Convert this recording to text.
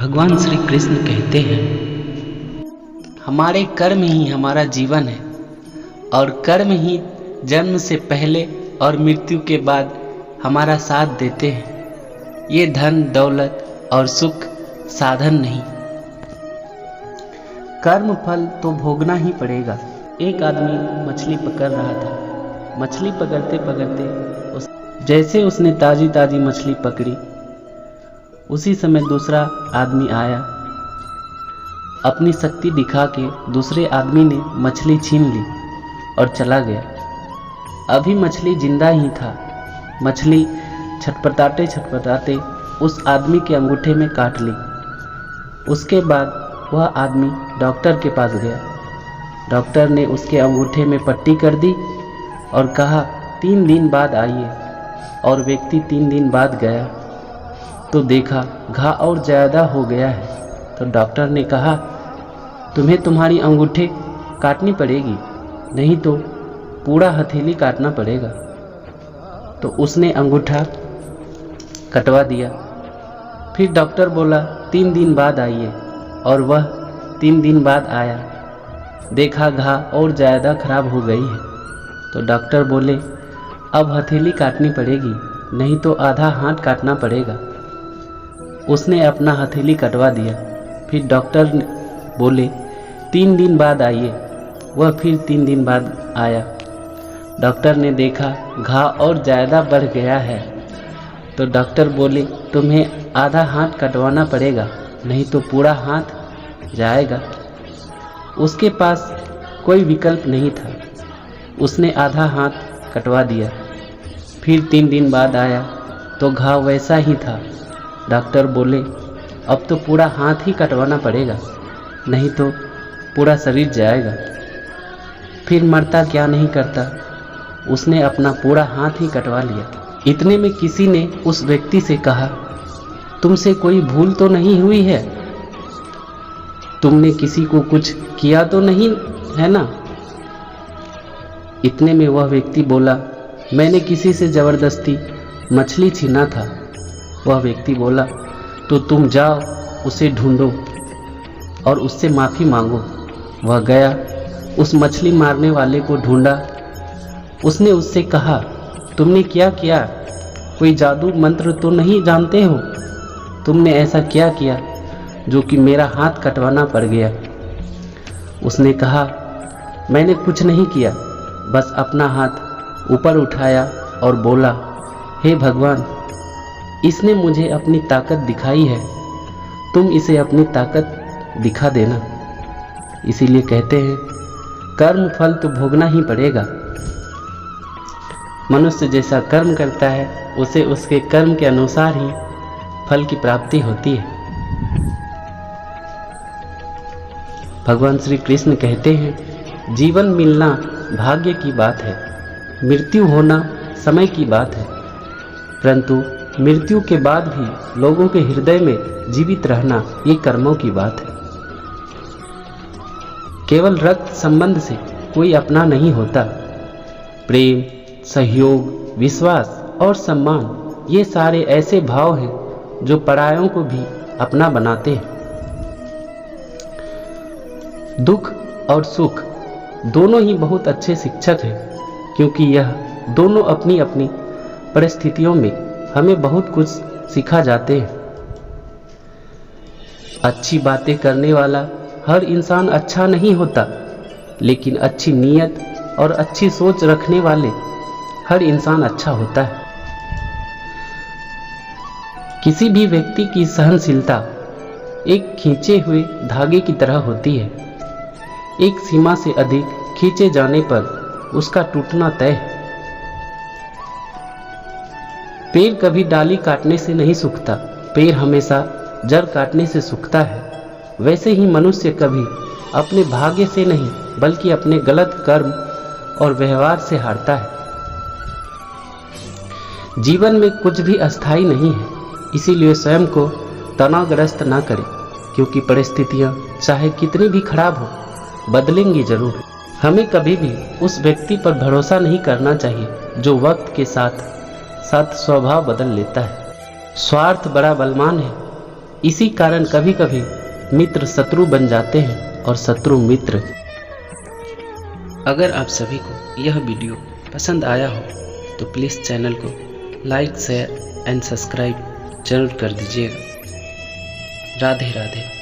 भगवान श्री कृष्ण कहते हैं, हमारे कर्म ही हमारा जीवन है और कर्म ही जन्म से पहले और मृत्यु के बाद हमारा साथ देते हैं। ये धन दौलत और सुख साधन नहीं, कर्म फल तो भोगना ही पड़ेगा। एक आदमी मछली पकड़ रहा था। मछली पकड़ते पकड़ते जैसे उसने ताजी ताजी मछली पकड़ी, उसी समय दूसरा आदमी आया। अपनी शक्ति दिखा के दूसरे आदमी ने मछली छीन ली और चला गया। अभी मछली जिंदा ही था। मछली छटपटाते छटपटाते उस आदमी के अंगूठे में काट ली। उसके बाद वह आदमी डॉक्टर के पास गया। डॉक्टर ने उसके अंगूठे में पट्टी कर दी और कहा 3 दिन बाद आइए। और व्यक्ति 3 दिन बाद गया तो देखा घाव और ज़्यादा हो गया है। तो डॉक्टर ने कहा तुम्हें तुम्हारी अंगूठे काटनी पड़ेगी, नहीं तो पूरा हथेली काटना पड़ेगा। तो उसने अंगूठा कटवा दिया। फिर डॉक्टर बोला 3 दिन बाद आइए और वह 3 दिन बाद आया। देखा घाव और ज़्यादा खराब हो गई है। तो डॉक्टर बोले अब हथेली काटनी पड़ेगी, नहीं तो आधा हाथ काटना पड़ेगा। उसने अपना हथेली कटवा दिया। फिर डॉक्टर बोले 3 दिन बाद आइए। वह फिर 3 दिन बाद आया। डॉक्टर ने देखा घाव और ज़्यादा बढ़ गया है। तो डॉक्टर बोले तुम्हें आधा हाथ कटवाना पड़ेगा, नहीं तो पूरा हाथ जाएगा। उसके पास कोई विकल्प नहीं था। उसने आधा हाथ कटवा दिया। फिर 3 दिन बाद आया तो घाव वैसा ही था। डॉक्टर बोले अब तो पूरा हाथ ही कटवाना पड़ेगा, नहीं तो पूरा शरीर जाएगा। फिर मरता क्या नहीं करता, उसने अपना पूरा हाथ ही कटवा लिया। इतने में किसी ने उस व्यक्ति से कहा तुमसे कोई भूल तो नहीं हुई है? तुमने किसी को कुछ किया तो नहीं है ना? इतने में वह व्यक्ति बोला मैंने किसी से ज़बरदस्ती मछली छीना था। वह व्यक्ति बोला तो तुम जाओ उसे ढूंढो और उससे माफ़ी मांगो। वह गया, उस मछली मारने वाले को ढूंढा। उसने उससे कहा तुमने क्या किया? कोई जादू मंत्र तो नहीं जानते हो? तुमने ऐसा क्या किया जो कि मेरा हाथ कटवाना पड़ गया? उसने कहा मैंने कुछ नहीं किया, बस अपना हाथ ऊपर उठाया और बोला हे भगवान, इसने मुझे अपनी ताकत दिखाई है, तुम इसे अपनी ताकत दिखा देना। इसीलिए कहते हैं कर्म फल तो भोगना ही पड़ेगा। मनुष्य जैसा कर्म करता है उसे उसके कर्म के अनुसार ही फल की प्राप्ति होती है। भगवान श्री कृष्ण कहते हैं जीवन मिलना भाग्य की बात है, मृत्यु होना समय की बात है, परंतु मृत्यु के बाद भी लोगों के हृदय में जीवित रहना ये कर्मों की बात है। केवल रक्त संबंध से कोई अपना नहीं होता। प्रेम, सहयोग, विश्वास और सम्मान ये सारे ऐसे भाव हैं जो परायों को भी अपना बनाते हैं। दुख और सुख दोनों ही बहुत अच्छे शिक्षक हैं, क्योंकि यह दोनों अपनी अपनी परिस्थितियों में हमें बहुत कुछ सिखा जाते हैं। अच्छी बातें करने वाला हर इंसान अच्छा नहीं होता, लेकिन अच्छी नीयत और अच्छी सोच रखने वाले हर इंसान अच्छा होता है। किसी भी व्यक्ति की सहनशीलता एक खींचे हुए धागे की तरह होती है। एक सीमा से अधिक खींचे जाने पर उसका टूटना तय है। पेड़ कभी डाली काटने से नहीं सूखता, पेड़ हमेशा जड़ काटने से सूखता है। वैसे ही मनुष्य कभी अपने भाग्य से नहीं बल्कि अपने गलत कर्म और व्यवहार से हारता है। जीवन में कुछ भी अस्थायी नहीं है, इसीलिए स्वयं को तनावग्रस्त ना करें, क्योंकि परिस्थितियां चाहे कितनी भी खराब हो बदलेंगी जरूर। हमें कभी भी उस व्यक्ति पर भरोसा नहीं करना चाहिए जो वक्त के साथ साथ स्वभाव बदल लेता है। स्वार्थ बड़ा बलवान है, इसी कारण कभी कभी मित्र शत्रु बन जाते हैं और शत्रु मित्र। अगर आप सभी को यह वीडियो पसंद आया हो तो प्लीज़ चैनल को लाइक शेयर एंड सब्सक्राइब जरूर कर दीजिएगा। राधे राधे।